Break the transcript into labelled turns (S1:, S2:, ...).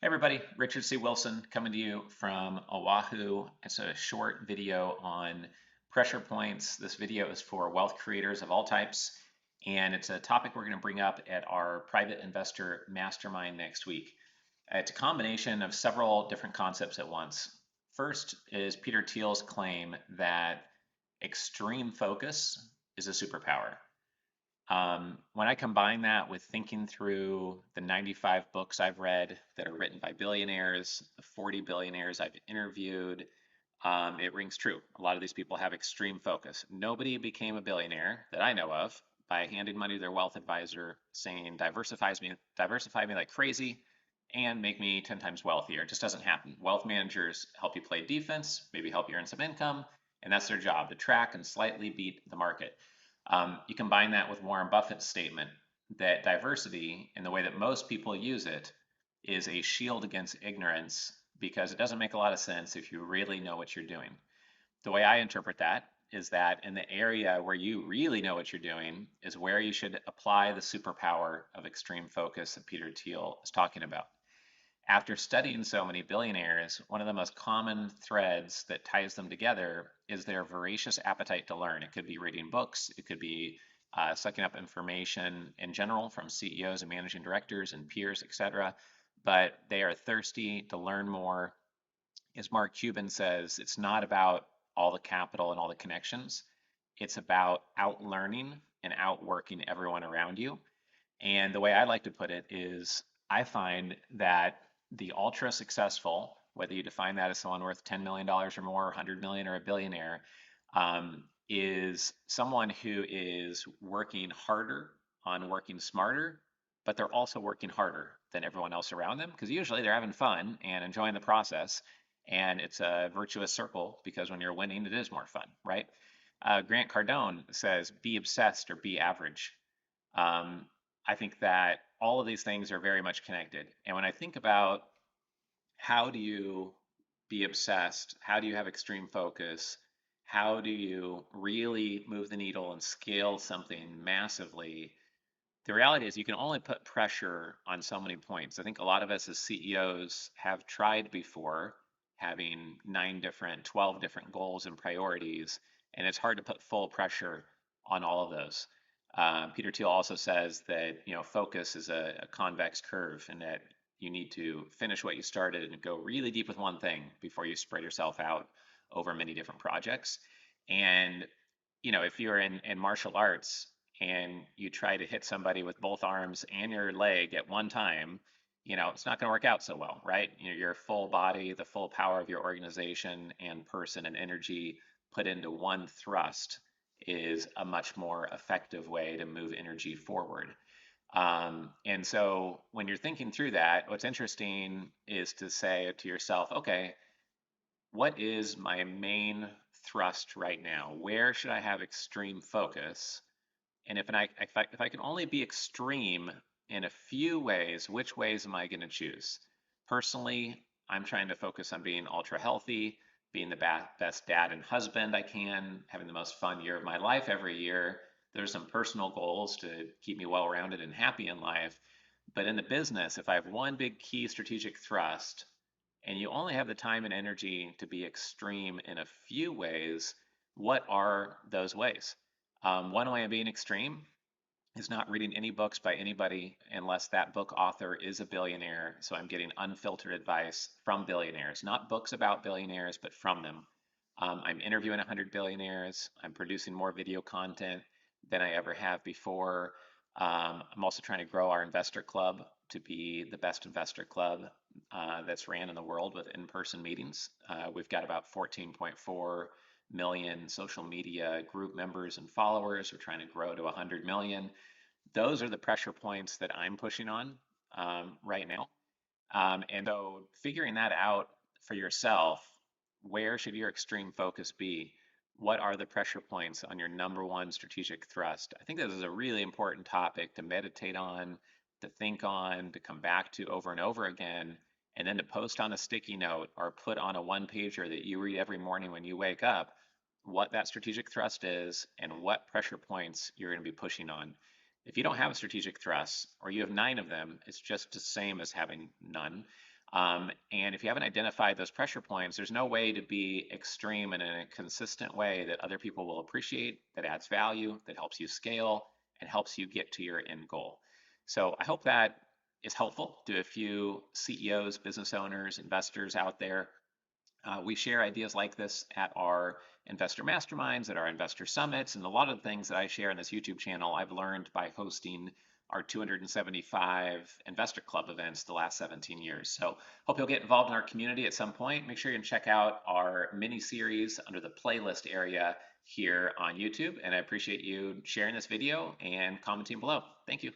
S1: Hey everybody, Richard C. Wilson coming to you from Oahu. It's a short video on pressure points. This video is for wealth creators of all types, and it's a topic we're going to bring up at our private investor mastermind next week. It's a combination of several different concepts at once. First is Peter Thiel's claim that extreme focus is a superpower. When I combine that with thinking through the 95 books I've read that are written by billionaires, the 40 billionaires I've interviewed, it rings true. A lot of these people have extreme focus. Nobody became a billionaire that I know of by handing money to their wealth advisor saying, diversify me like crazy and make me 10 times wealthier. It just doesn't happen. Wealth managers help you play defense, maybe help you earn some income, and that's their job to track and slightly beat the market. You combine that with Warren Buffett's statement that diversity, in the way that most people use it, is a shield against ignorance because it doesn't make a lot of sense if you really know what you're doing. The way I interpret that is that in the area where you really know what you're doing is where you should apply the superpower of extreme focus that Peter Thiel is talking about. After studying so many billionaires, one of the most common threads that ties them together is their voracious appetite to learn. It could be reading books, it could be sucking up information in general from CEOs and managing directors and peers, etc. But they are thirsty to learn more. As Mark Cuban says, it's not about all the capital and all the connections. It's about out learning and outworking everyone around you. And the way I like to put it is I find that the ultra successful, whether you define that as someone worth $10 million dollars or more, 100 million or a billionaire, is someone who is working harder on working smarter, but they're also working harder than everyone else around them because usually they're having fun and enjoying the process. And it's a virtuous circle because when you're winning, it is more fun, right? Grant Cardone says, be obsessed or be average. Um, I think that all of these things are very much connected. And when I think about how do you be obsessed, how do you have extreme focus, how do you really move the needle and scale something massively, the reality is you can only put pressure on so many points. I think a lot of us as CEOs have tried before having 9 different, 12 different goals and priorities, and it's hard to put full pressure on all of those. Peter Thiel also says that focus is a convex curve, and that you need to finish what you started and go really deep with one thing before you spread yourself out over many different projects. And if you're in martial arts and you try to hit somebody with both arms and your leg at one time, it's not going to work out so well, right? Your full body, the full power of your organization and person and energy put into one thrust is a much more effective way to move energy forward. And so when you're thinking through that, what's interesting is to say to yourself, okay, what is my main thrust right now? Where should I have extreme focus? And if I can only be extreme in a few ways, which ways am I going to choose? Personally, I'm trying to focus on being ultra healthy, being the best dad and husband I can, having the most fun year of my life every year. There's some personal goals to keep me well rounded and happy in life. But in the business, if I have one big key strategic thrust and you only have the time and energy to be extreme in a few ways, what are those ways? One way of being extreme is not reading any books by anybody unless that book author is a billionaire. So I'm getting unfiltered advice from billionaires, not books about billionaires, but from them. I'm interviewing 100 billionaires. I'm producing more video content than I ever have before. I'm also trying to grow our investor club to be the best investor club that's ran in the world with in-person meetings. We've got about 14.4 million social media group members and followers. We're trying to grow to 100 million. Those are the pressure points that I'm pushing on right now. And so figuring that out for yourself, where should your extreme focus be? What are the pressure points on your number one strategic thrust? I think this is a really important topic to meditate on, to think on, to come back to over and over again, and then to post on a sticky note or put on a one pager that you read every morning when you wake up what that strategic thrust is and what pressure points you're going to be pushing on. If you don't have a strategic thrust or you have 9 of them, it's just the same as having none. And if you haven't identified those pressure points, there's no way to be extreme and in a consistent way that other people will appreciate, that adds value, that helps you scale, and helps you get to your end goal. So I hope that is helpful to a few CEOs, business owners, investors out there. We share ideas like this at our investor masterminds, at our investor summits, and a lot of the things that I share in this YouTube channel, I've learned by hosting our 275 investor club events the last 17 years. So hope you'll get involved in our community at some point. Make sure you can check out our mini series under the playlist area here on YouTube. And I appreciate you sharing this video and commenting below. Thank you.